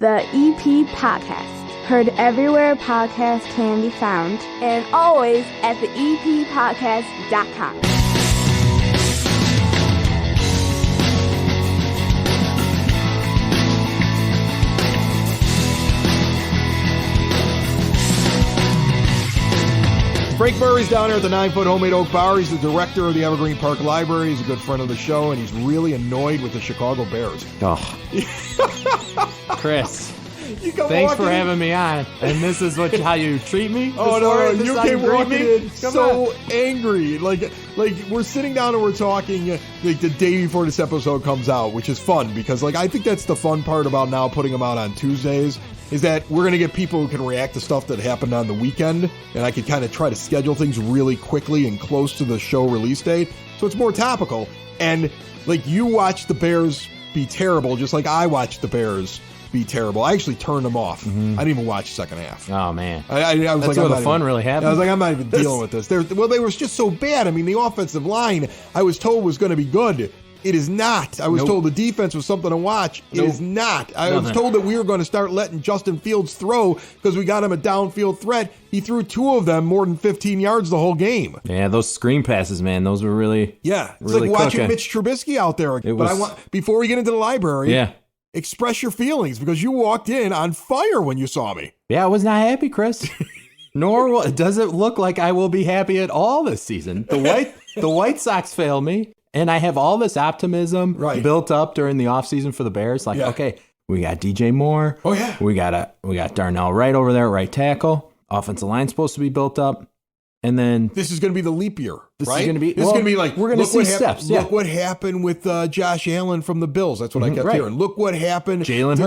The EP Podcast. Heard everywhere podcasts can be found, and always at theeppodcast.com. Frank Murray's down here at the 9-foot homemade oak bar. He's the director of the Evergreen Park Library. He's a good friend of the show, and he's really annoyed with the Chicago Bears. Oh. Chris, thanks for having me on. And this is how you treat me? Oh, no, you came walking in so angry. Like we're sitting down and we're talking like the day before this episode comes out, which is fun because I think that's the fun part about now putting them out on Tuesdays is that we're going to get people who can react to stuff that happened on the weekend, and I can kind of try to schedule things really quickly and close to the show release date, so it's more topical. And you watched the Bears be terrible, just like I watched the Bears be terrible. I actually turned them off. Mm-hmm. I didn't even watch the second half. Oh, man. I was That's where the fun really happened. I was like, I'm not even dealing with this. They were just so bad. I mean, the offensive line, I was told was going to be good. It is not. I was told the defense was something to watch. It is not. I was told that we were going to start letting Justin Fields throw because we got him a downfield threat. He threw 2 of them more than 15 yards the whole game. Yeah, those screen passes, man, those were really it's really like watching Mitch Trubisky out there. Before we get into the library, express your feelings because you walked in on fire when you saw me. Yeah, I was not happy, Chris. Nor does it look like I will be happy at all this season. The White Sox failed me. And I have all this optimism built up during the offseason for the Bears. Okay, we got DJ Moore. Oh, yeah. We got Darnell Wright over there, right tackle. Offensive line's supposed to be built up. And then this is going to be the leap year, this right? Is going to be like we're going to see steps. Look what happened with Josh Allen from the Bills. That's what I kept hearing. Look what happened Jalen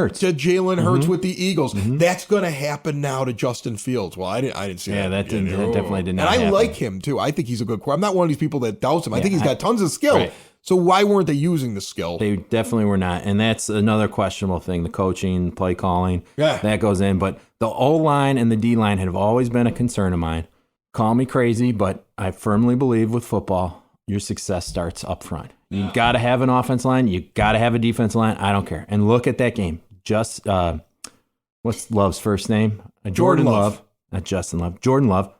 Hurts with the Eagles. That's going to happen now to Justin Fields. Well, I didn't see that. Yeah, that definitely did not. And I happen. like him too. I think he's a good quarterback. I'm not one of these people that doubts him. I think he's got tons of skill. Right. So why weren't they using the skill? They definitely were not. And that's another questionable thing, the coaching, play calling. Yeah. That goes in. But the O-line and the D-line have always been a concern of mine. Call me crazy, but I firmly believe with football, your success starts up front. You got to have an offense line. You got to have a defense line. I don't care. And look at that game. Just, what's Love's first name? Jordan Love. Not Justin Love. Jordan Love.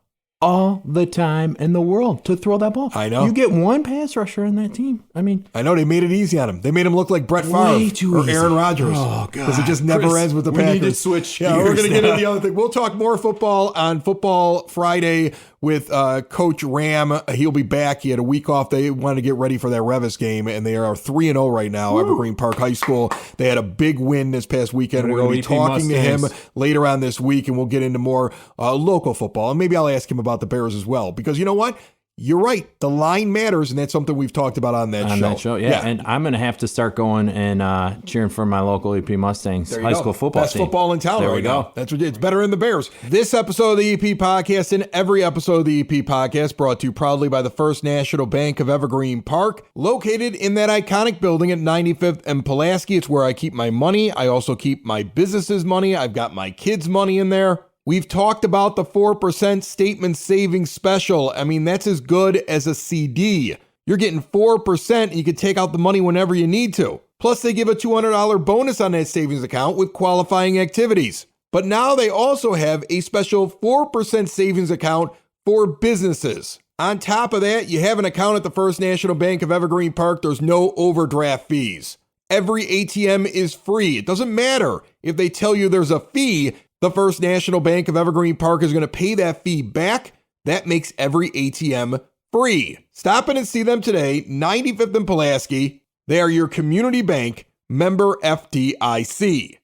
All the time in the world to throw that ball. I know. You get one pass rusher in that team. I know they made it easy on him. They made him look like Brett Favre or Aaron Rodgers. Oh, God. Because it just never ends with the Packers. We need to switch gears. We're going to get into the other thing. We'll talk more football on Football Friday with Coach Ram. He'll be back. He had a week off. They wanted to get ready for that Revis game, and they are 3-0 right now, Evergreen Park High School. They had a big win this past weekend. We're going to be talking to him later on this week, and we'll get into more local football. And maybe I'll ask him about the Bears as well, because you know what? You're right. The line matters, and that's something we've talked about on that show. Yeah. And I'm going to have to start going and cheering for my local EP Mustangs high school football Best team. football in town right now. That's what it's better than the Bears. This episode of the EP Podcast and every episode of the EP Podcast brought to you proudly by the First National Bank of Evergreen Park, located in that iconic building at 95th and Pulaski. It's where I keep my money. I also keep my business's money. I've got my kids' money in there. We've talked about the 4% statement savings special. I mean, that's as good as a CD. You're getting 4% and you can take out the money whenever you need to. Plus, they give a $200 bonus on that savings account with qualifying activities. But now they also have a special 4% savings account for businesses. On top of that, you have an account at the First National Bank of Evergreen Park. There's no overdraft fees. Every ATM is free. It doesn't matter if they tell you there's a fee. The First National Bank of Evergreen Park is going to pay that fee back. That makes every ATM free. Stop in and see them today, 95th and Pulaski. They are your community bank, member FDIC.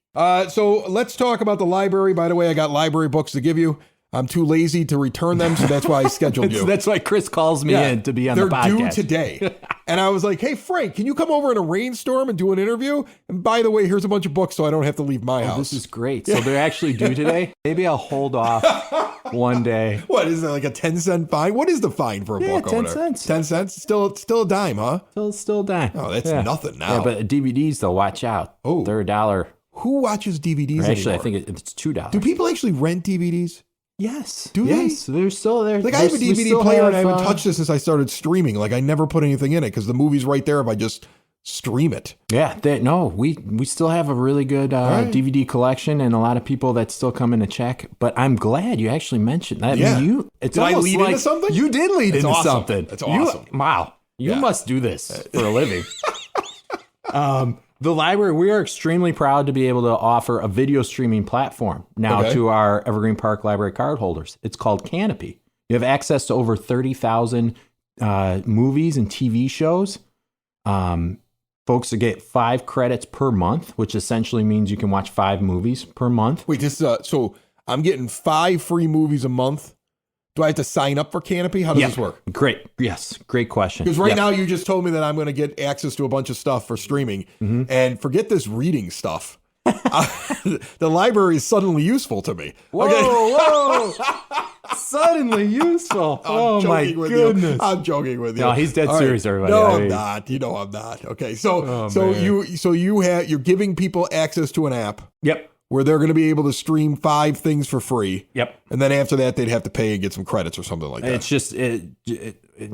So let's talk about the library. By the way, I got library books to give you. I'm too lazy to return them, so that's why I scheduled you. That's why Chris calls me in to be on the podcast. They're due today. And I was like, hey, Frank, can you come over in a rainstorm and do an interview? And by the way, here's a bunch of books so I don't have to leave my house. This is great. So they're actually due today? Maybe I'll hold off one day. What, is it like a 10-cent fine? What is the fine for a book over there? 10 cents. 10 cents? Still a dime, huh? Still a dime. Oh, that's nothing now. Yeah, but DVDs, though, watch out. Oh. They're $1. Who watches DVDs Actually, anymore? I think it's $2. Do people actually rent DVDs? Yes. Do they? Yes, they're still there. Like, I have a DVD player and I haven't touched it since I started streaming. Like, I never put anything in it because the movie's right there if I just stream it. Yeah, we still have a really good DVD collection, and a lot of people that still come in to check. But I'm glad you actually mentioned that. Yeah. I mean, it's Did I almost lead like into something? You did lead into awesome. something. That's awesome. Wow, you must do this for a living. The library, we are extremely proud to be able to offer a video streaming platform now to our Evergreen Park Library card holders. It's called Canopy. You have access to over 30,000 movies and TV shows. Folks get 5 credits per month, which essentially means you can watch 5 movies per month. Wait, so I'm getting 5 free movies a month. Do I have to sign up for Canopy? How does this work? Great. Yes. Great question. Because right now you just told me that I'm going to get access to a bunch of stuff for streaming. And forget this reading stuff. The library is suddenly useful to me. Whoa. Suddenly useful. Oh, my goodness. I'm joking with you. No, he's dead serious, everybody. No, I'm not. You know I'm not. Okay, you're giving people access to an app. Yep. Where they're going to be able to stream 5 things for free. Yep. And then after that, they'd have to pay and get some credits or something like that. It's just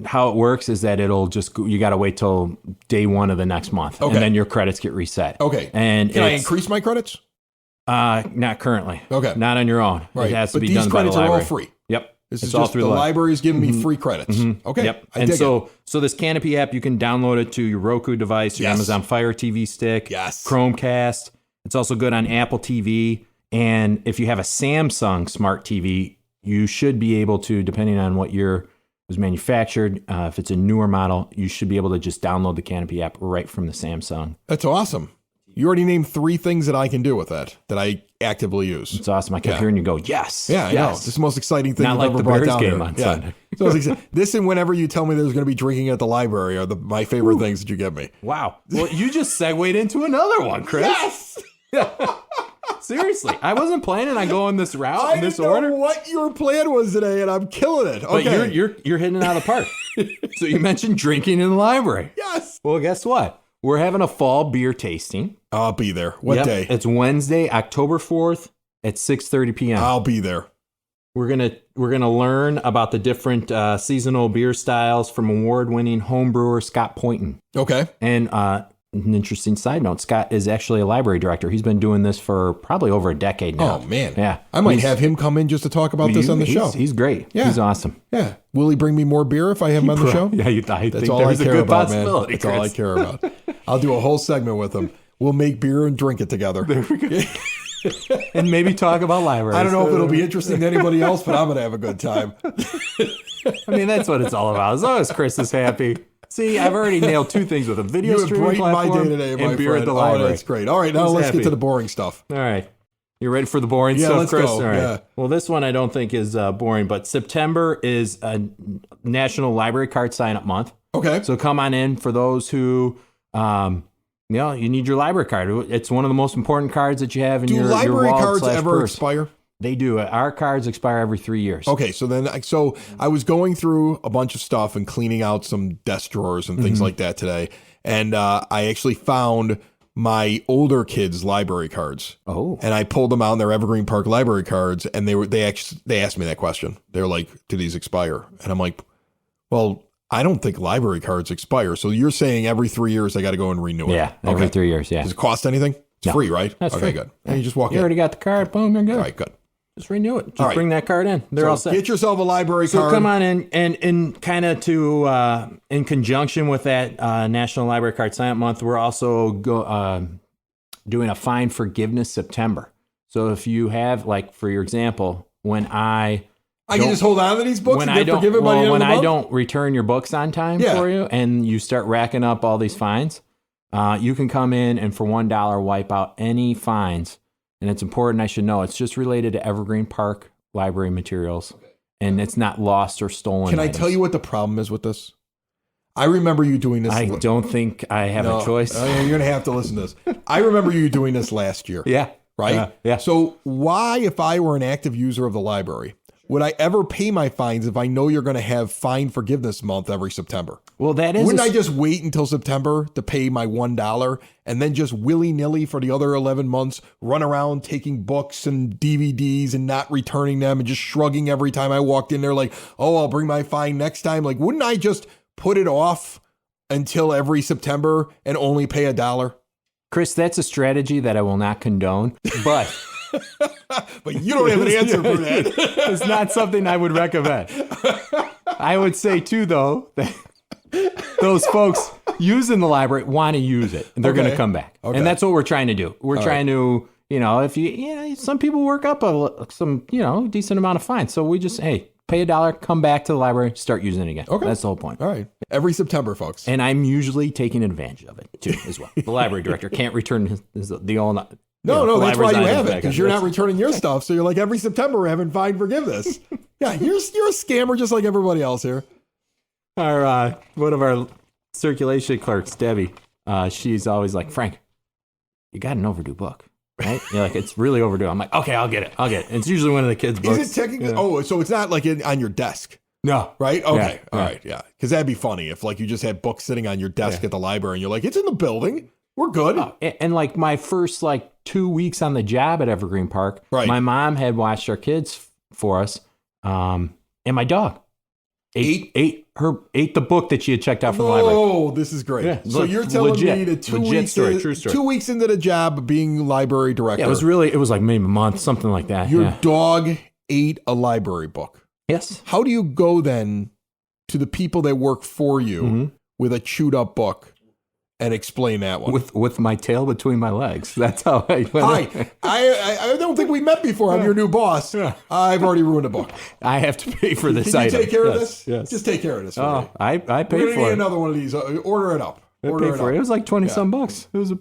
how it works is that it'll just you got to wait till day 1 of the next month, and then your credits get reset. Okay. And can I increase my credits? Not currently. Okay. Not on your own. Right. It has to but be these done by the credits library. are all free. Yep. This it's is all just through the library is giving me free credits. Okay. Yep. And so this Canopy app, you can download it to your Roku device, your Amazon Fire TV stick, Chromecast. It's also good on Apple TV. And if you have a Samsung Smart TV, you should be able to, depending on what year was manufactured, if it's a newer model, you should be able to just download the Canopy app right from the Samsung. That's awesome. You already named 3 things that I can do with that I actively use. It's awesome. I kept hearing you go, yes. Yeah, I know. This is the most exciting thing Not I've like ever the brought Bears down game here. on Sunday. So this and whenever you tell me there's going to be drinking at the library are my favorite things that you give me. Wow. Well, you just segued into another one, Chris. Yes! Seriously, I wasn't planning on going this route in this order. I didn't know what your plan was today, and I'm killing it. Okay. But you're hitting it out of the park. So you mentioned drinking in the library. Yes. Well, guess what? We're having a fall beer tasting. I'll be there. What day? It's Wednesday, October 4th at 6:30 p.m. I'll be there. We're gonna learn about the different seasonal beer styles from award-winning homebrewer Scott Poynton. Okay. And an interesting side note, Scott is actually a library director. He's been doing this for probably over a decade now. Oh, man. Yeah. I might have him come in just to talk about this on the show. He's great. Yeah. He's awesome. Yeah. Will he bring me more beer if I have him on the show? Yeah, I That's think all I there's a care good about, possibility. man. That's all I care about. I'll do a whole segment with him. We'll make beer and drink it together. There we go. And maybe talk about libraries. I don't know if it'll be interesting to anybody else, but I'm going to have a good time. I mean, that's what it's all about. As long as Chris is happy. See, I've already nailed 2 things with a video streaming platform my day today, my and beer friend. at the library. Oh, that's great. All right, now let's get to the boring stuff. All right. You ready for the boring stuff, let's Chris? go. All right. Yeah. Well, this one I don't think is boring, but September is a National Library Card Sign-Up Month. Okay. So come on in for those who, you need your library card. It's one of the most important cards that you have in your wallet. Do library cards ever purse. expire? They do. Our cards expire every 3 years. Okay, so I was going through a bunch of stuff and cleaning out some desk drawers and things like that today, and I actually found my older kids' library cards. Oh, and I pulled them out in their Evergreen Park Library cards, and they asked me that question. They're like, "Do these expire?" And I'm like, "Well, I don't think library cards expire. So you're saying every 3 years I got to go and renew it?" Yeah, every 3 years. Yeah. Does it cost anything? It's free, right? That's okay, free. good. And you just walk in. You already got the card. Boom, you're good. All right, good. Just renew it. Just bring that card in. They're all set. Get yourself a library card. So come on in and kind of in conjunction with that National Library Card Sign-Up Month, we're also doing a fine forgiveness September. So if you have, like, for your example, when I can just hold on to these books when and I get forgiven by the end of the month? I don't return your books on time for you and you start racking up all these fines, you can come in and for $1 wipe out any fines. And it's important I should know. It's just related to Evergreen Park Library materials. And it's not lost or stolen. Can I tell you what the problem is with this? I remember you doing this. I don't think I have a choice. You're going to have to listen to this. I remember you doing this last year. Yeah. Right? Yeah. So why, if I were an active user of the library, would I ever pay my fines if I know you're going to have fine forgiveness month every September? Well, that is. Wouldn't I just wait until September to pay my $1 and then just willy-nilly for the other 11 months run around taking books and DVDs and not returning them and just shrugging every time I walked in there like, oh, I'll bring my fine next time? Like, wouldn't I just put it off until every September and only pay $1? Chris, that's a strategy that I will not condone, but But you don't have an answer for that. it's not something I would recommend. I would say, too, though, that those folks using the library want to use it, and they're going to come back. Okay. And that's what we're trying to do. We're trying to, if some people work up some decent amount of fines. So we just, hey, pay $1, come back to the library, start using it again. Okay. That's the whole point. All right. Every September, folks. And I'm usually taking advantage of it, too, as well. The library director can't return the all. No, that's why you have it, because you're not returning your stuff. So you're like, every September we're having fine forgiveness. Yeah, you're a scammer just like everybody else here. One of our circulation clerks, Debbie, she's always like, Frank, you got an overdue book, right? You're like, it's really overdue. I'm like, okay, I'll get it. And it's usually one of the kids' books. Is it technically? Yeah. Oh, so it's not like on your desk. No. Right? Okay. Yeah. All right. Yeah. Because that'd be funny if like you just had books sitting on your desk at the library and you're like, it's in the building. We're good. Oh, and like my first 2 weeks on the job at Evergreen Park, my mom had watched our kids for us, and my dog ate the book that she had checked out from the library. Oh, this is great. Yeah, so you're telling me that true story. 2 weeks into the job of being library director. Yeah, it was like maybe a month, something like that. Your dog ate a library book. Yes. How do you go then to the people that work for you with a chewed up book and explain that one? With my tail between my legs. That's how I went. Hi. I don't think we met before. I'm your new boss. Yeah. I've already ruined a book. I have to pay for this Can item. you take care of this? Yes. Just take care of this for me. I paid for it. We're going to need another one of these. Order it up. It was like 20 some bucks. It was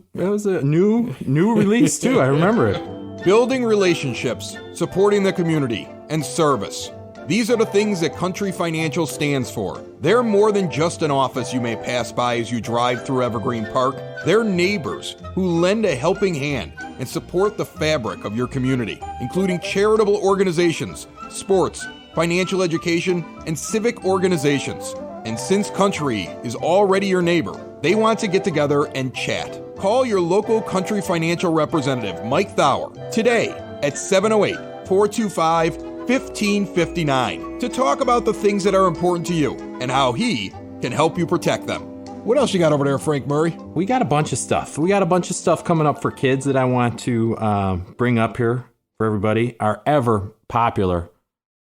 a new release too. I remember it. Building relationships, supporting the community, and service. These are the things that Country Financial stands for. They're more than just an office you may pass by as you drive through Evergreen Park. They're neighbors who lend a helping hand and support the fabric of your community, including charitable organizations, sports, financial education, and civic organizations. And since Country is already your neighbor, they want to get together and chat. Call your local Country Financial representative, Mike Thauer, today at 708-425-1559 to talk about the things that are important to you and how he can help you protect them. What else you got over there, Frank Murray? We got a bunch of stuff. We got a bunch of stuff coming up for kids that I want to bring up here for everybody. Our ever popular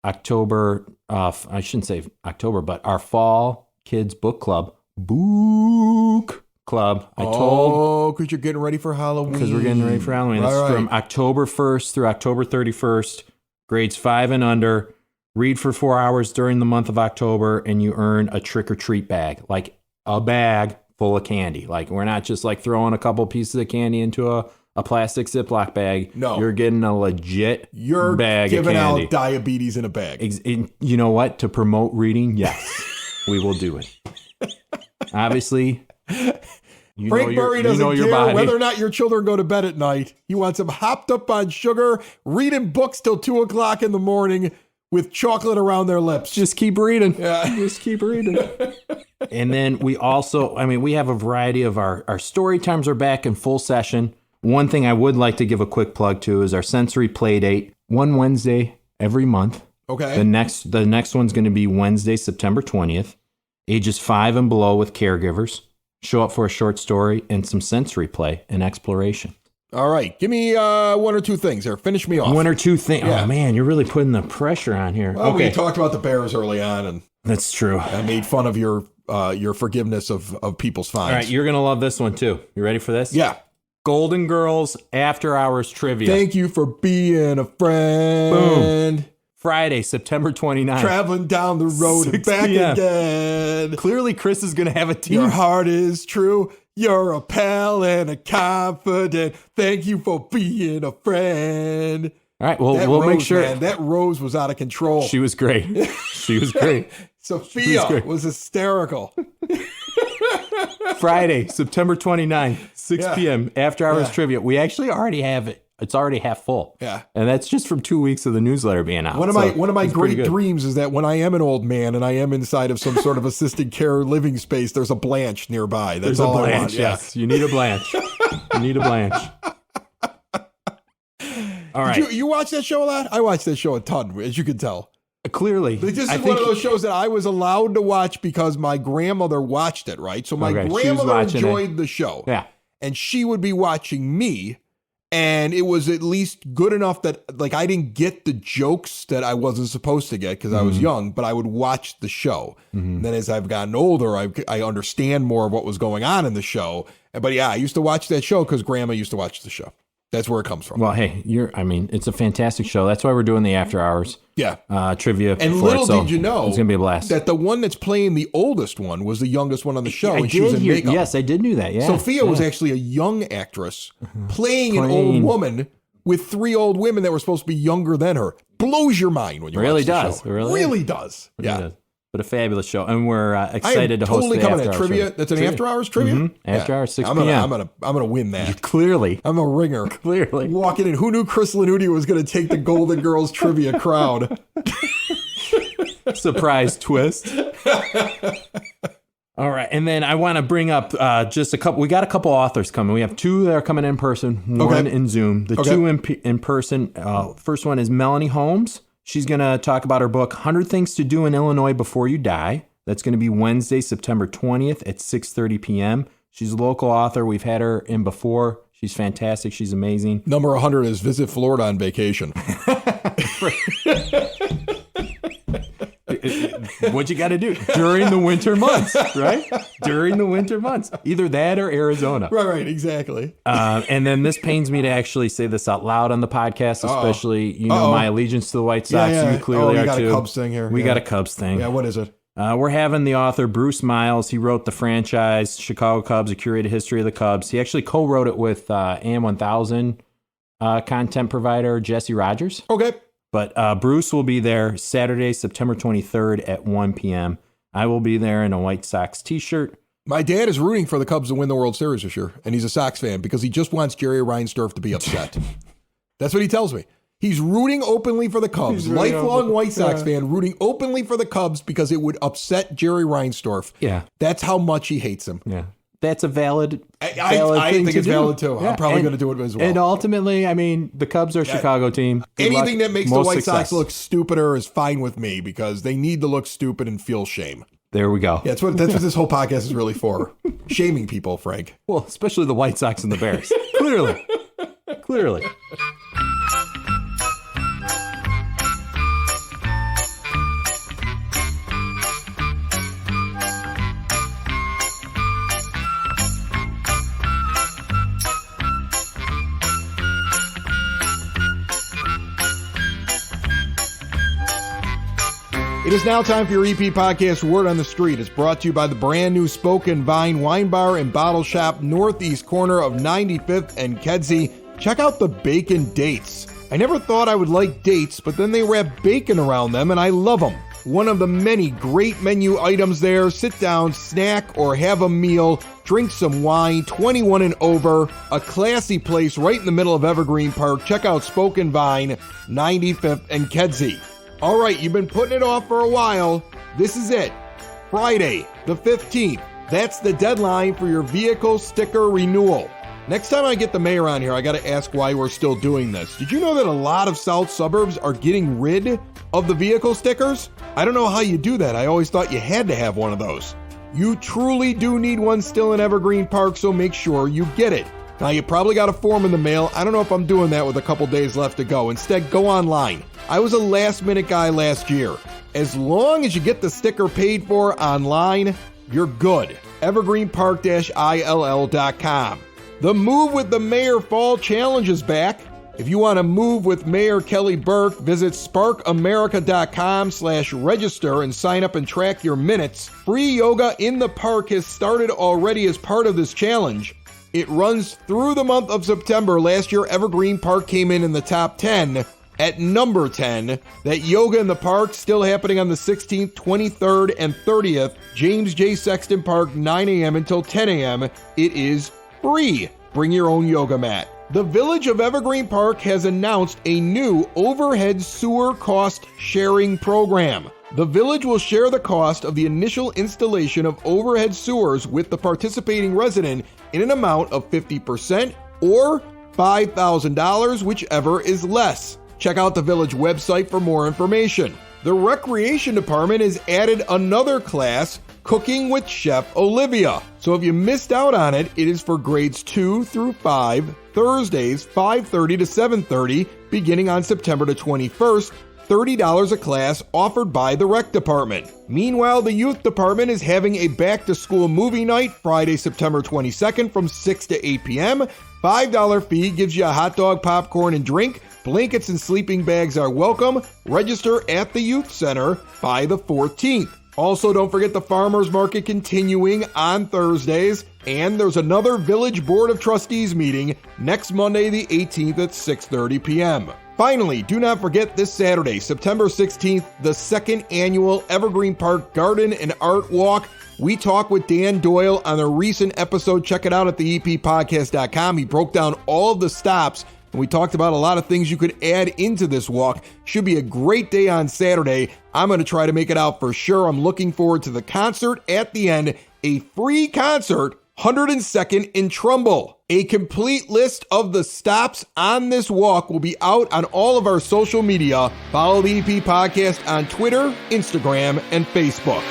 October, I shouldn't say October, but our fall kids book club, Book Club. Because you're getting ready for Halloween. Because we're getting ready for Halloween. It's from October 1st through October 31st. Grades 5 and under, read for 4 hours during the month of October, and you earn a trick-or-treat bag, like a bag full of candy. Like, we're not just like throwing a couple pieces of candy into a plastic Ziploc bag. No. You're getting a legit bag of candy. You're giving out diabetes in a bag. You know what? To promote reading, yes, we will do it. Obviously, Frank Murray doesn't care whether or not your children go to bed at night. He wants them hopped up on sugar, reading books till 2 o'clock in the morning with chocolate around their lips. Just keep reading. Yeah. Just keep reading. And then we also, we have a variety of our story times are back in full session. One thing I would like to give a quick plug to is our sensory play date, one Wednesday every month. Okay. The next one's going to be Wednesday, September 20th. Ages 5 and below with caregivers. Show up for a short story and some sensory play and exploration. All right. Give me one or two things there. Finish me off. One or two things. Yeah. Oh, man, you're really putting the pressure on here. Well, okay. We talked about the Bears early on, and that's true. I made fun of your forgiveness of people's fines. All right, you're going to love this one, too. You ready for this? Yeah. Golden Girls After Hours Trivia. Thank you for being a friend. Boom. Friday, September 29th. Traveling down the road and back again. Clearly, Chris is going to have a team. Your heart is true. You're a pal and a confidant. Thank you for being a friend. All right, well, we'll make sure. Man, that Rose was out of control. She was great. She was great. Sophia was hysterical. Friday, September 29th, 6 p.m., After Hours Trivia. We actually already have it. It's already half full. Yeah. And that's just from 2 weeks of the newsletter being out. One of my great dreams is that when I am an old man and I am inside of some sort of assisted care living space, there's a Blanche nearby. That's all I want. Yes. You need a Blanche. You need a Blanche. All right. You watch that show a lot? I watch that show a ton, as you can tell. Clearly. This is one of those shows that I was allowed to watch because my grandmother watched it, right? So my grandmother enjoyed the show. Yeah. And she would be watching me. And it was at least good enough that, like, I didn't get the jokes that I wasn't supposed to get because I was young, but I would watch the show. And then as I've gotten older, I understand more of what was going on in the show. But yeah, I used to watch that show because Grandma used to watch the show. That's where it comes from. Well, hey, it's a fantastic show. That's why we're doing the after hours. Yeah. Trivia. And little did you know, it's going to be a blast. That the one that's playing the oldest one was the youngest one on the show. She was in makeup. Yes, I did know that. Yeah. Sophia was actually a young actress playing an old woman with 3 old women that were supposed to be younger than her. Blows your mind when you watch the show. It really does. Yeah. Does. But a fabulous show, and we're excited to host the after hours trivia. That's an after hours trivia. After hours, 6 p.m. I'm gonna win that. Clearly, I'm a ringer. Clearly, walking in. Who knew Chris Lanuti was going to take the Golden Girls trivia crowd? Surprise twist. All right, and then I want to bring up just a couple. We got a couple authors coming. We have 2 that are coming in person, one in Zoom. The 2 in person. First one is Melanie Holmes. She's going to talk about her book, 100 Things to Do in Illinois Before You Die. That's going to be Wednesday, September 20th at 6:30 p.m. She's a local author. We've had her in before. She's fantastic. She's amazing. Number 100 is Visit Florida on Vacation. What you got to do during the winter months, right? During the winter months. Either that or Arizona. Right, exactly. And then this pains me to actually say this out loud on the podcast, especially, my allegiance to the White Sox. Yeah. You clearly are too. We got a Cubs thing here. We got a Cubs thing. Yeah, what is it? We're having the author Bruce Miles. He wrote the franchise, Chicago Cubs, A Curated History of the Cubs. He actually co-wrote it with AM 1000 content provider Jesse Rogers. Okay. But Bruce will be there Saturday, September 23rd at 1 p.m. I will be there in a White Sox t-shirt. My dad is rooting for the Cubs to win the World Series this year, and he's a Sox fan because he just wants Jerry Reinsdorf to be upset. That's what he tells me. He's rooting openly for the Cubs. Lifelong White Sox fan, rooting openly for the Cubs because it would upset Jerry Reinsdorf. Yeah. That's how much he hates him. Yeah. That's a valid I think it's valid too. Yeah. I'm probably going to do it as well. And ultimately, I mean, the Cubs are a Chicago team. Anything that makes the White Sox look stupider is fine with me because they need to look stupid and feel shame. There we go. Yeah, that's what this whole podcast is really for. Shaming people, Frank. Well, especially the White Sox and the Bears. Clearly. It is now time for your EP podcast, Word on the Street. It's brought to you by the brand new Spoken Vine Wine Bar and Bottle Shop, northeast corner of 95th and Kedzie. Check out the bacon dates. I never thought I would like dates, but then they wrap bacon around them, and I love them. One of the many great menu items there. Sit down, snack, or have a meal. Drink some wine, 21 and over. A classy place right in the middle of Evergreen Park. Check out Spoken Vine, 95th and Kedzie. All right, you've been putting it off for a while. This is it. Friday, the 15th. That's the deadline for your vehicle sticker renewal. Next time I get the mayor on here, I got to ask why we're still doing this. Did you know that a lot of south suburbs are getting rid of the vehicle stickers? I don't know how you do that. I always thought you had to have one of those. You truly do need one still in Evergreen Park, so make sure you get it. Now, you probably got a form in the mail. I don't know if I'm doing that with a couple days left to go. Instead, go online. I was a last-minute guy last year. As long as you get the sticker paid for online, you're good. evergreenpark-ill.com. The Move with the Mayor Fall Challenge is back. If you want to move with Mayor Kelly Burke, visit sparkamerica.com/register and sign up and track your minutes. Free yoga in the park has started already as part of this challenge. It runs through the month of September. Last year, Evergreen Park came in the top 10 at number 10. That yoga in the park still happening on the 16th, 23rd, and 30th. James J. Sexton Park, 9 a.m. until 10 a.m. It is free. Bring your own yoga mat. The Village of Evergreen Park has announced a new overhead sewer cost sharing program. The village will share the cost of the initial installation of overhead sewers with the participating resident in an amount of 50% or $5,000, whichever is less. Check out the village website for more information. the Recreation Department has added another class, Cooking with Chef Olivia. So if you missed out on it, it is for grades 2 through 5, Thursdays 5:30 to 7:30, beginning on September the 21st, $30 a class offered by the Rec Department. Meanwhile, the Youth Department is having a back-to-school movie night Friday, September 22nd from 6 to 8 p.m. $5 fee gives you a hot dog, popcorn, and drink. Blankets and sleeping bags are welcome. Register at the Youth Center by the 14th. Also, don't forget the Farmers Market continuing on Thursdays. And there's another Village Board of Trustees meeting next Monday, the 18th at 6:30 p.m. Finally, do not forget this Saturday, September 16th, the second annual Evergreen Park Garden and Art Walk. We talk with Dan Doyle on a recent episode. Check it out at theeppodcast.com. He broke down all of the stops, and we talked about a lot of things you could add into this walk. Should be a great day on Saturday. I'm going to try to make it out for sure. I'm looking forward to the concert at the end, a free concert, 102nd in Trumbull. A complete list of the stops on this walk will be out on all of our social media. Follow the EP Podcast on Twitter, Instagram, and Facebook.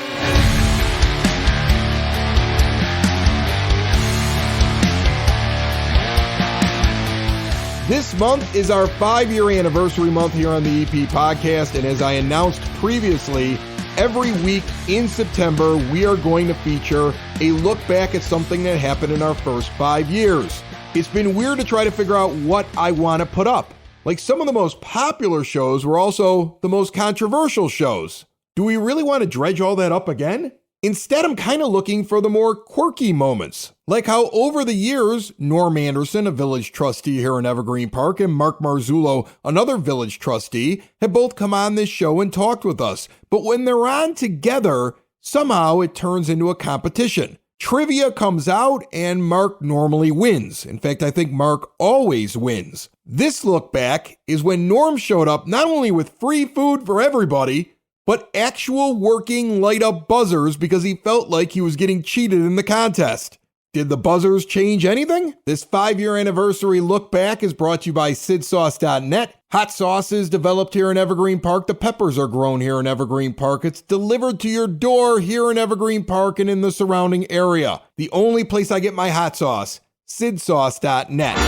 This month is our 5-year anniversary month here on the EP Podcast, and as I announced previously, every week in September, we are going to feature a look back at something that happened in our first 5 years. It's been weird to try to figure out what I want to put up. Like, some of the most popular shows were also the most controversial shows. Do we really want to dredge all that up again? Instead, I'm kind of looking for the more quirky moments, like how over the years, Norm Anderson, a village trustee here in Evergreen Park, and Mark Marzullo, another village trustee, have both come on this show and talked with us. But when they're on together, somehow it turns into a competition. Trivia comes out and Mark normally wins. In fact, I think Mark always wins. This look back is when Norm showed up not only with free food for everybody, but actual working light-up buzzers because he felt like he was getting cheated in the contest. Did the buzzers change anything? This 5-year anniversary look back is brought to you by sidsauce.net. Hot sauce is developed here in Evergreen Park. The peppers are grown here in Evergreen Park. It's delivered to your door here in Evergreen Park and in the surrounding area. The only place I get my hot sauce, sidsauce.net.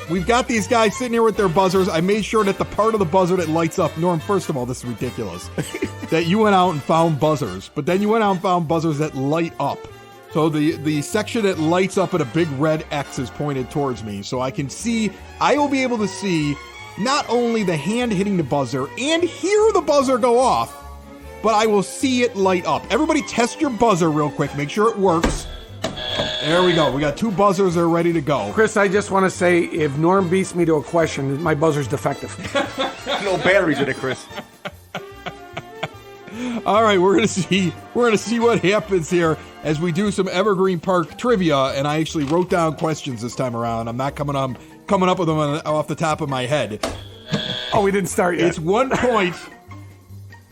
We've got these guys sitting here with their buzzers. I made sure that the part of the buzzer that lights up, Norm, first of all, this is ridiculous, that you went out and found buzzers, but then you went out and found buzzers that light up. So the section that lights up at a big red X is pointed towards me. So I will be able to see not only the hand hitting the buzzer and hear the buzzer go off, but I will see it light up. Everybody test your buzzer real quick. Make sure it works. There we go. We got 2 buzzers that are ready to go. Chris, I just want to say, if Norm beats me to a question, my buzzer's defective. No batteries in it, Chris. All right, we're gonna see what happens here as we do some Evergreen Park trivia. And I actually wrote down questions this time around. I'm not coming up with them off the top of my head. Oh, we didn't start yet. It's 1 point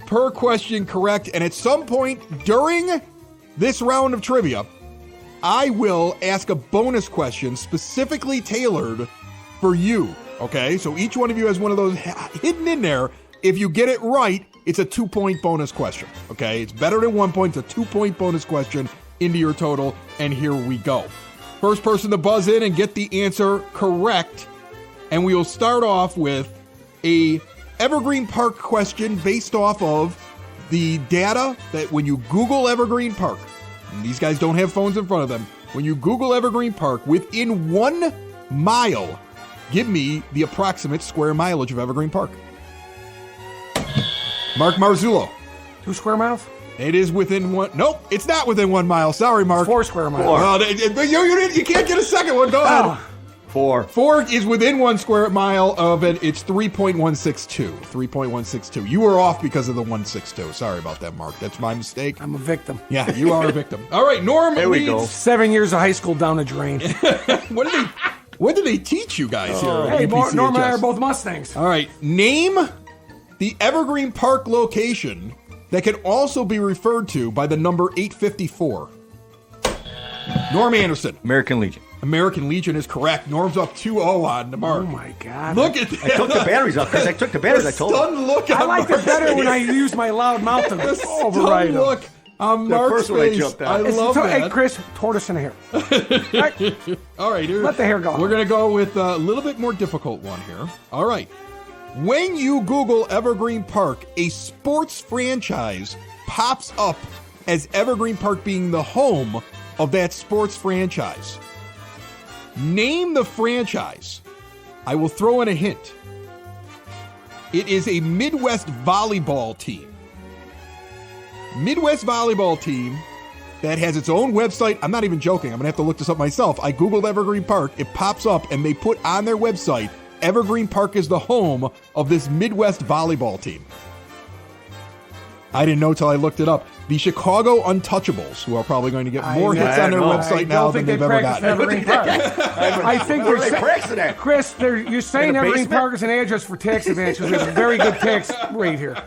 per question correct, and at some point during this round of trivia, I will ask a bonus question specifically tailored for you, okay? So each one of you has one of those hidden in there. If you get it right, it's a 2-point bonus question, okay? It's better than 1 point. It's a 2-point bonus question into your total, and here we go. First person to buzz in and get the answer correct, and we will start off with a Evergreen Park question based off of the data that when you Google Evergreen Park, and these guys don't have phones in front of them. When you Google Evergreen Park, within 1 mile, give me the approximate square mileage of Evergreen Park. Mark Marzullo. 2 square miles? It is within 1. Nope, it's not within 1 mile. Sorry, Mark. 4 square miles. You can't get a second one. Go ahead. 4. 4 is within 1 square mile of it. It's 3.162. 3.162. You were off because of the 162. Sorry about that, Mark. That's my mistake. I'm a victim. Yeah, you are a victim. All right, Norm. There we go. 7 years of high school down the drain. What do they teach you guys here? At Hey, APCHS? Norm and I are both Mustangs. All right, name the Evergreen Park location that can also be referred to by the number 854. Norm Anderson. American Legion. American Legion is correct. Norm's up 2-0 on the mark. Oh, my God. Look at that. I took the batteries out, Chris. I took the batteries. I told stunned him. look I on liked Mark's it better when I face. used my loud mouth to The override stunned him. look on Mark's first one I face. jumped I out. love that. Hey, Chris, tortoise in the hair. Right? All right, here. Let the hair go. We're going to go with a little bit more difficult one here. All right. When you Google Evergreen Park, a sports franchise pops up as Evergreen Park being the home of that sports franchise. Name the franchise. I will throw in a hint. It is a Midwest volleyball team. Midwest volleyball team that has its own website. I'm not even joking. I'm going to have to look this up myself. I Googled Evergreen Park. It pops up, and they put on their website, Evergreen Park is the home of this Midwest volleyball team. I didn't know till I looked it up. The Chicago Untouchables, who are probably going to get more hits on their website now than they've ever gotten. Evergreen Park. I think Where you're are they practicing at? Chris, you're saying In the Evergreen basement? Park is an address for tax advantages. We have a very good tax rate here.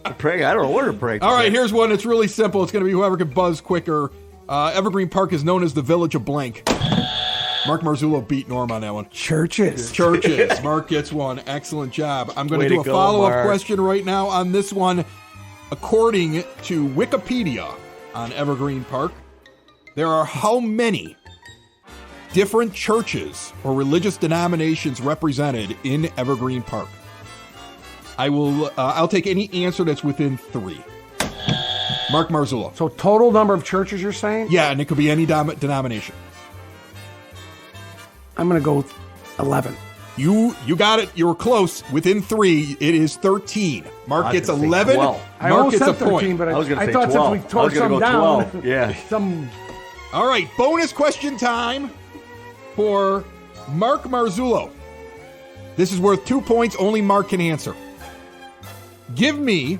I don't know where to pray. All right, here's one. It's really simple. It's going to be whoever can buzz quicker. Evergreen Park is known as the Village of Blank. Mark Marzullo beat Norm on that one. Churches. Churches. Mark gets one. Excellent job. I'm going to Way do to a go, follow-up Mark. question right now on this one. According to Wikipedia on Evergreen Park, there are how many different churches or religious denominations represented in Evergreen Park? I'll take any answer that's within 3. Mark Marzullo. So total number of churches you're saying? Yeah, and it could be any denomination. I'm going to go with 11. You got it. You were close. Within 3, it is 13. Mark I was gets gonna say 11. 12. I Mark almost gets a said 13, point. but I was going to say thought 12. since we tore I was gonna some go down. 12. Yeah. Some All right, bonus question time for Mark Marzullo. This is worth 2 points. Only Mark can answer. Give me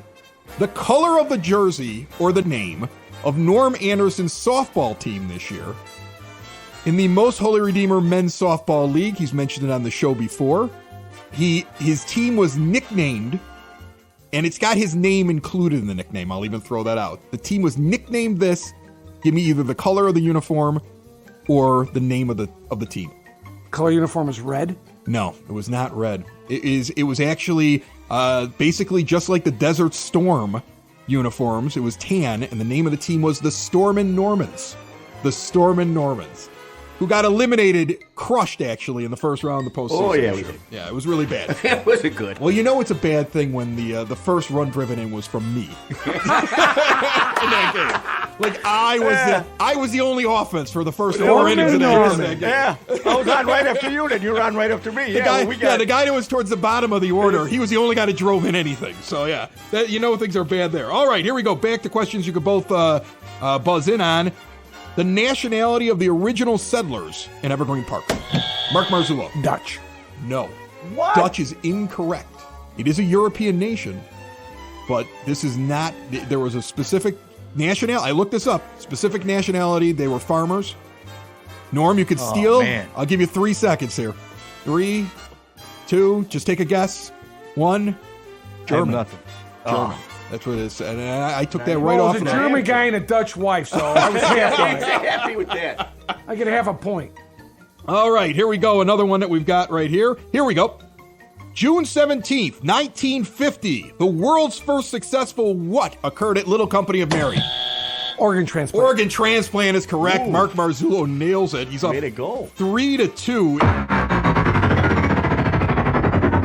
the color of the jersey or the name of Norm Anderson's softball team this year in the Most Holy Redeemer Men's Softball League. He's mentioned it on the show before. His team was nicknamed, and it's got his name included in the nickname. I'll even throw that out. The team was nicknamed this. Give me either the color of the uniform or the name of the team. color uniform is red. No, it was not red. It was actually basically just like the Desert Storm uniforms. It was tan, and the name of the team was the Stormin' Normans. The Stormin' Normans, who got eliminated, crushed actually in the first round of the postseason. Oh, yeah, this we year. did. Yeah, it was really bad. That wasn't good. Well, you know it's a bad thing when the first run driven in was from me in that game. Like I was the only offense for the first 4 innings of that game. Yeah, I was on right after you, then you were on right after me. The guy that was towards the bottom of the order, he was the only guy that drove in anything. So yeah, things are bad there. All right, here we go. Back to questions you could both buzz in on. The nationality of the original settlers in Evergreen Park. Mark Marzullo. Dutch. No. What? Dutch is incorrect. It is a European nation, but this is not. There was a specific nationality. I looked this up. Specific nationality. They were farmers. Norm, you could steal. Man. I'll give you 3 seconds here. 3, 2, just take a guess. 1, German. nothing. German. That's what it is. And I took that right Well, off. it was of a the- German guy and a Dutch wife, so I was half on it. Happy with that. I get half a point. All right, here we go. Another one that we've got right here. Here we go. June 17th, 1950. The world's first successful what occurred at Little Company of Mary? Organ transplant. Organ transplant is correct. Ooh. Mark Marzullo nails it. He's up Way to go. 3-2.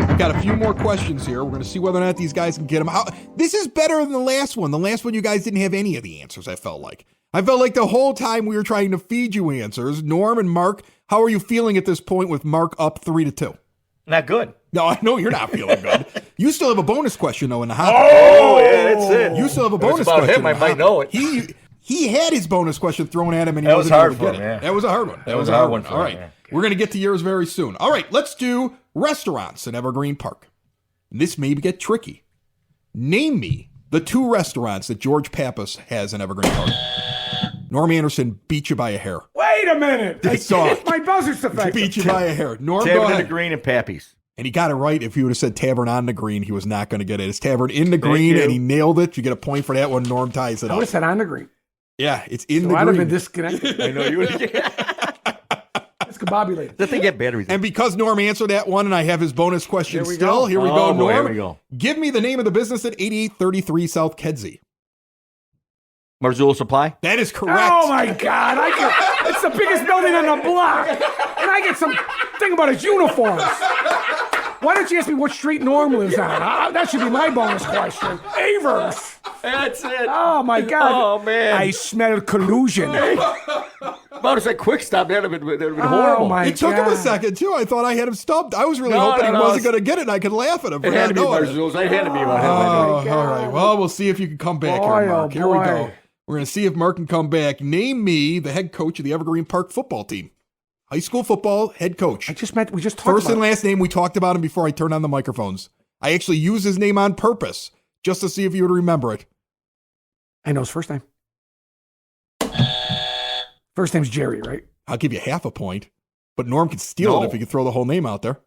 I've got a few more questions here. We're going to see whether or not these guys can get them. This is better than the last one. The last one, you guys didn't have any of the answers, I felt like. I felt like the whole time we were trying to feed you answers. Norm and Mark, how are you feeling at this point with Mark up 3-2? Not good. No, I know you're not feeling good. You still have a bonus question, though, in the hot. Oh, yeah, that's it. You still have a If it's bonus about question. him, I in the might hot. know it. He had his bonus question thrown at him, and he That was wasn't hard able to for get him, it. yeah. That was a hard one. That was a hard one for All him, right. yeah. We're going to get to yours very soon. All right, let's do restaurants in Evergreen Park. This may get tricky. Name me the 2 restaurants that George Pappas has in Evergreen Park. Norm Anderson beat you by a hair. Wait a minute. I saw it. My buzzer's defective. Beat you by a hair. Norm, go Tavern in the ahead. Green and Pappy's. And he got it right. If he would have said Tavern on the Green, he was not going to get it. It's Tavern in the Green, you. and he nailed it. You get a point for that one. Norm ties it I would up. have said on the green. Yeah, it's in So the I'd have green. been disconnected. I know you would. Discombobulated. That thing get batteries. And because Norm answered that one, and I have his bonus question Here we still. go. Here we Oh, go, boy, Norm. here we go. Give me the name of the business at 8833 South Kedzie. Marzullo Supply. That is correct. Oh my God! It's the biggest building on the block, and I get some thing about his uniforms. Why don't you ask me what street Norm lives on? That should be my bonus question. Avers. That's it. Oh my God! Oh, man. I smell collusion. About to say quick stop. That'd have been Oh horrible. my It took him a God. second, too. I thought I had him stumped. I was really No, hoping no, he no, wasn't it's- going to get it, and I could laugh at him. It had to be for not knowing it. Marzullo's. It had to be about him. I know. Oh, all right. Well, we'll see if you can come back Boy, here, Mark. oh, Here we boy. go. We're going to see if Mark can come back. Name me the head coach of the Evergreen Park football team. High school football head coach. We just talked First about and it. last name, we talked about him before I turned on the microphones. I actually used his name on purpose just to see if you would remember it. I know his first name. First name's Jerry, right? I'll give you half a point, but Norm could steal No. it if he could throw the whole name out there.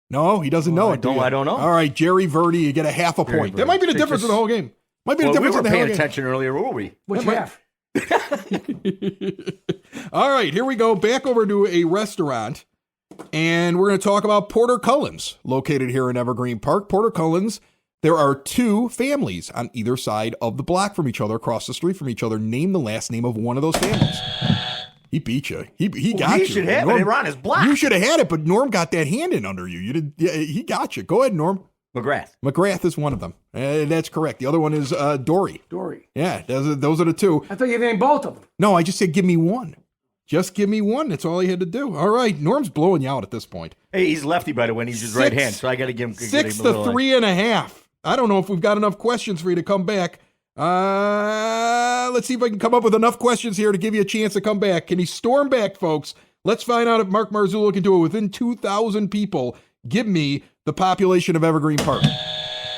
No, he doesn't know it. Do you? I don't know. All right, Jerry Verdi, you get a half a Jerry point. Verdi. That might be the They difference in the just- whole game. Might be the Well, we difference were in the paying whole game. attention earlier, were we? What's That half? All right, here we go. Back over to a restaurant, and we're going to talk about Porter Cullen's, located here in Evergreen Park. Porter Cullen's, there are two families on either side of the block from each other, across the street from each other. Name the last name of one of those families. He beat you. He got you. He should have it. Norm- They were on his block. You should have had it, but Norm got that hand in under you. You did. Yeah, he got you. Go ahead, Norm. McGrath. McGrath is one of them. That's correct. The other one is Dory. Dory. Yeah, those are the two. I thought you named both of them. No, I just said give me one. Just give me one. That's all he had to do. All right, Norm's blowing you out at this point. Hey, he's lefty, by the way, and he's his right hand, so I got to give him 6-3.5. I don't know if we've got enough questions for you to come back. Let's see if I can come up with enough questions here to give you a chance to come back. Can he storm back, folks? Let's find out if Mark Marzullo can do it within 2,000 people. Give me the population of Evergreen Park.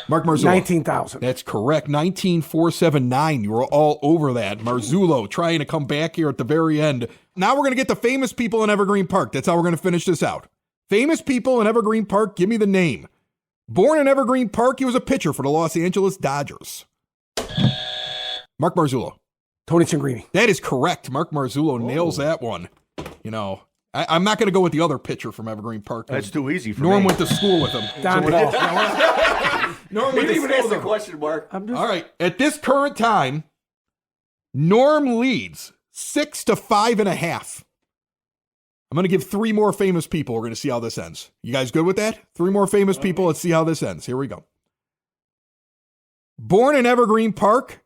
Mark Marzullo. 19,000. That's correct. 19,479. You were all over that. Marzullo trying to come back here at the very end. Now we're going to get the famous people in Evergreen Park. That's how we're going to finish this out. Famous people in Evergreen Park. Give me the name. Born in Evergreen Park, he was a pitcher for the Los Angeles Dodgers. Mark Marzullo. Tony Cingrini. That is correct. Mark Marzullo nails that one. You know, I'm not going to go with the other pitcher from Evergreen Park. That's too easy for Norm me. went to school with him. Don So Paul. Norm He went didn't to even school ask with the him. question, Mark. I'm just, All right. At this current time, Norm leads 6-5.5. I'm going to give three more famous people. We're going to see how this ends. You guys good with that? Three more famous people. Let's see how this ends. Here we go. Born in Evergreen Park,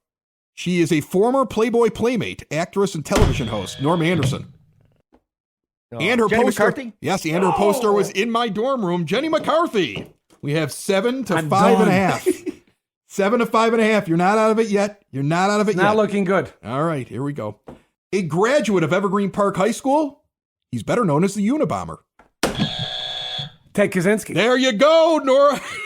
she is a former Playboy Playmate, actress, and television host, Norm Anderson. And her Jenny poster. McCarthy? Yes, and her poster was in my dorm room. Jenny McCarthy. We have 7 to I'm 5.5. 7 to 5.5. You're not out of it yet. You're not out of it not yet. looking good. All right, here we go. A graduate of Evergreen Park High School. He's better known as the Unabomber. Ted Kaczynski. There you go,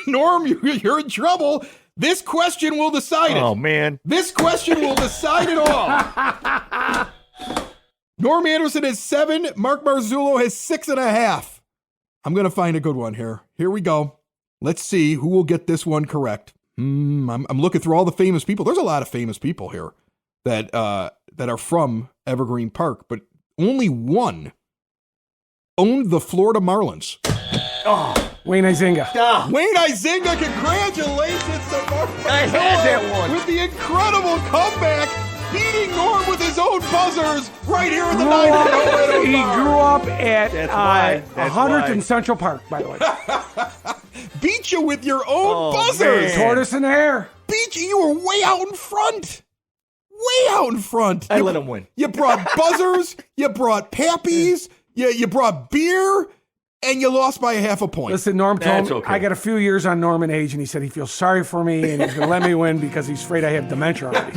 Norm. You're in trouble. This question will decide it. Oh, man. This question will decide it all. Norm Anderson has 7. Mark Marzullo has 6.5. I'm going to find a good one here. Here we go. Let's see who will get this one correct. I'm looking through all the famous people. There's a lot of famous people here that are from Evergreen Park, but only one owned the Florida Marlins. Wayne Izinga. Oh, Wayne Izinga, congratulations to Mark I had that one. with the incredible comeback, beating Norm with his own buzzers right here in the 9-0 He grew up at That's why. That's 100th why. and Central Park, by the way. Beat you with your own buzzers. man. Tortoise and hare. Beat you. You were way out in front. Way out in front. I You- let him win. You brought buzzers. You brought pappies. You brought beer. And you lost by 0.5 point. Listen, Norm told That's me okay. I got a few years on Norman age, and he said he feels sorry for me and he's going to let me win because he's afraid I have dementia already.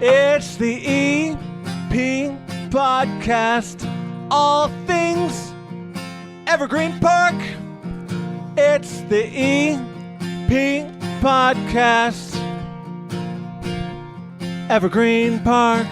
It's the EP Podcast. All things Evergreen Park. It's the EP Podcast. Evergreen Park.